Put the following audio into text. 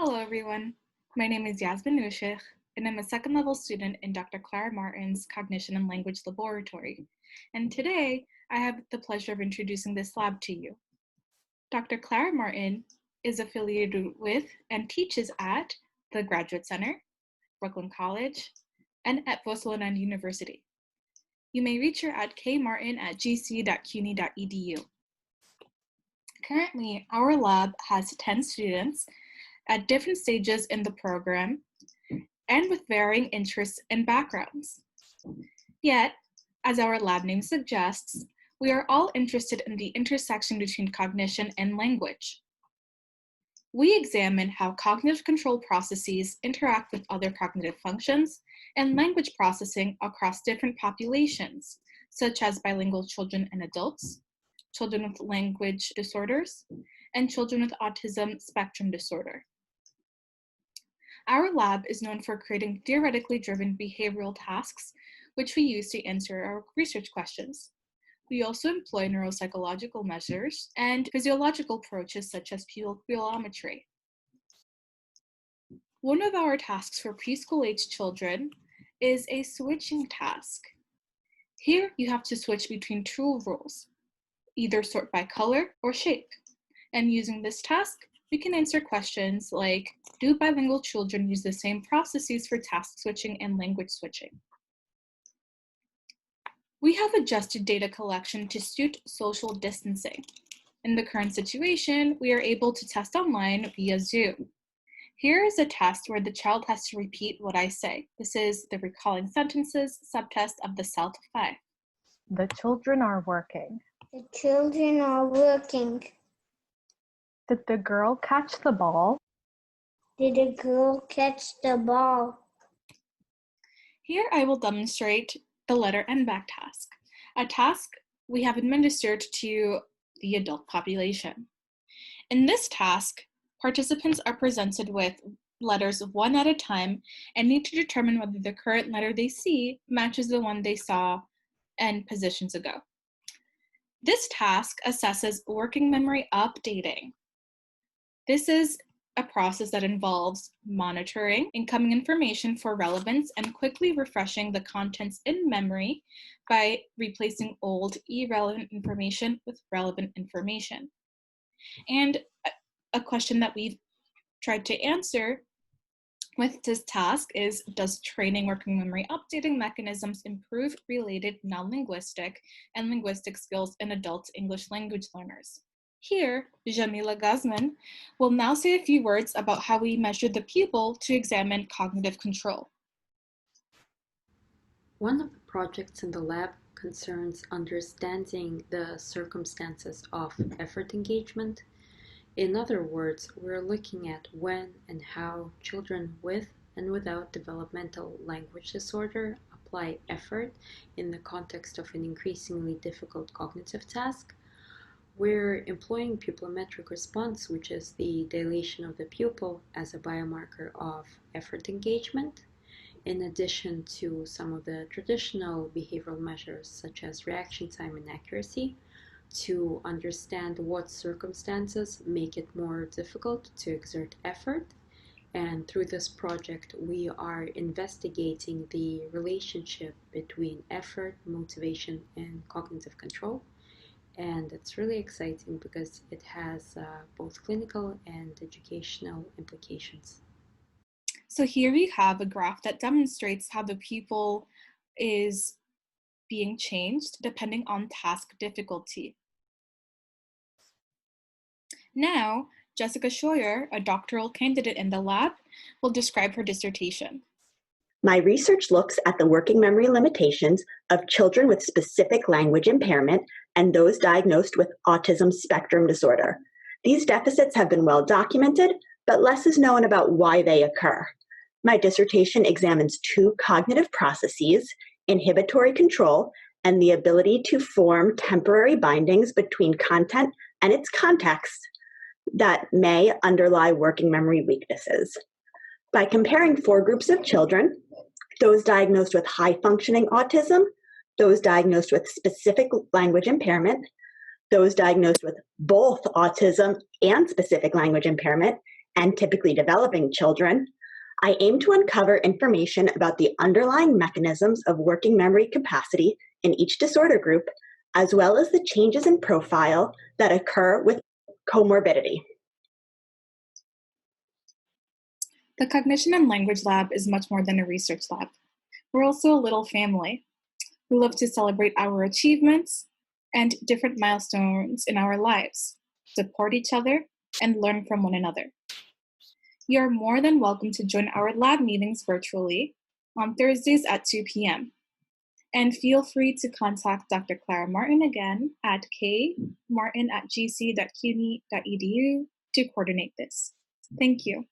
Hello, everyone. My name is Yasmin Nushik, and I'm a second-level student in Dr. Clara Martin's Cognition and Language Laboratory. And today, I have the pleasure of introducing this lab to you. Dr. Clara Martin is affiliated with and teaches at the Graduate Center, Brooklyn College, and at Barcelona University. You may reach her at kmartin@gcu.cuny.edu. Currently, our lab has 10 students at different stages in the program and with varying interests and backgrounds. Yet, as our lab name suggests, we are all interested in the intersection between cognition and language. We examine how cognitive control processes interact with other cognitive functions and language processing across different populations, such as bilingual children and adults, children with language disorders, and children with autism spectrum disorder. Our lab is known for creating theoretically driven behavioral tasks, which we use to answer our research questions. We also employ neuropsychological measures and physiological approaches such as pupillometry. One of our tasks for preschool-age children is a switching task. Here, you have to switch between two rules, either sort by color or shape. And using this task, we can answer questions like, do bilingual children use the same processes for task switching and language switching? We have adjusted data collection to suit social distancing. In the current situation, we are able to test online via Zoom. Here is a test where the child has to repeat what I say. This is the recalling sentences subtest of the CEL 5. The children are working. The children are working. Did the girl catch the ball? Did the girl catch the ball? Here I will demonstrate the letter N back task, a task we have administered to the adult population. In this task, participants are presented with letters one at a time and need to determine whether the current letter they see matches the one they saw and positions ago. This task assesses working memory updating. This is a process that involves monitoring incoming information for relevance and quickly refreshing the contents in memory by replacing old irrelevant information with relevant information. And a question that we've tried to answer with this task is, does training working memory updating mechanisms improve related non-linguistic and linguistic skills in adult English language learners? Here, Jamila Guzman will now say a few words about how we measured the pupil to examine cognitive control. One of the projects in the lab concerns understanding the circumstances of effort engagement. In other words, we're looking at when and how children with and without developmental language disorder apply effort in the context of an increasingly difficult cognitive task. We're employing pupillometric response, which is the dilation of the pupil as a biomarker of effort engagement, in addition to some of the traditional behavioral measures such as reaction time and accuracy, to understand what circumstances make it more difficult to exert effort. And through this project, we are investigating the relationship between effort, motivation, and cognitive control. And it's really exciting because it has both clinical and educational implications. So here we have a graph that demonstrates how the pupil is being changed depending on task difficulty. Now, Jessica Scheuer, a doctoral candidate in the lab, will describe her dissertation. My research looks at the working memory limitations of children with specific language impairment and those diagnosed with autism spectrum disorder. These deficits have been well documented, but less is known about why they occur. My dissertation examines two cognitive processes, inhibitory control and the ability to form temporary bindings between content and its context that may underlie working memory weaknesses. By comparing 4 groups of children, those diagnosed with high-functioning autism, those diagnosed with specific language impairment, those diagnosed with both autism and specific language impairment, and typically developing children, I aim to uncover information about the underlying mechanisms of working memory capacity in each disorder group, as well as the changes in profile that occur with comorbidity. The Cognition and Language Lab is much more than a research lab. We're also a little family. We love to celebrate our achievements and different milestones in our lives, support each other, and learn from one another. You're more than welcome to join our lab meetings virtually on Thursdays at 2 p.m. And feel free to contact Dr. Clara Martin again at kmartin@gc.cuny.edu to coordinate this. Thank you.